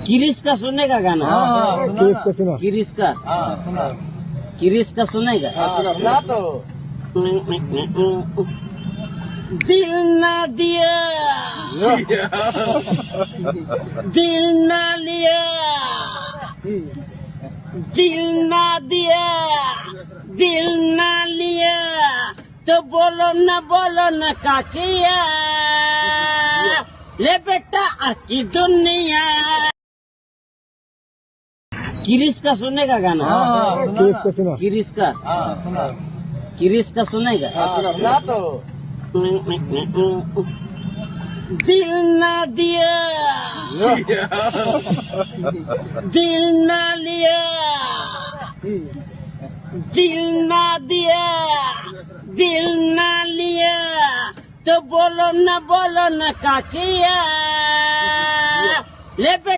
किरिस का सुनने का गाना? किरिस का सुना। किरिस का? किरिस का सुनेगा? सुना तो दिल ना दिया, दिल ना लिया, दिल ना दिया, दिल ना लिया, तो बोलो ना का किया, ले बेटा आकी दुनिया। किरिस का सुनने का गाना? किरिस का सुना। किरिस का? किरिस का सुनेगा? सुना तो दिल ना दिया, दिल ना लिया, दिल ना दिया, दिल ना लिया, तो बोलो ना का किया, ले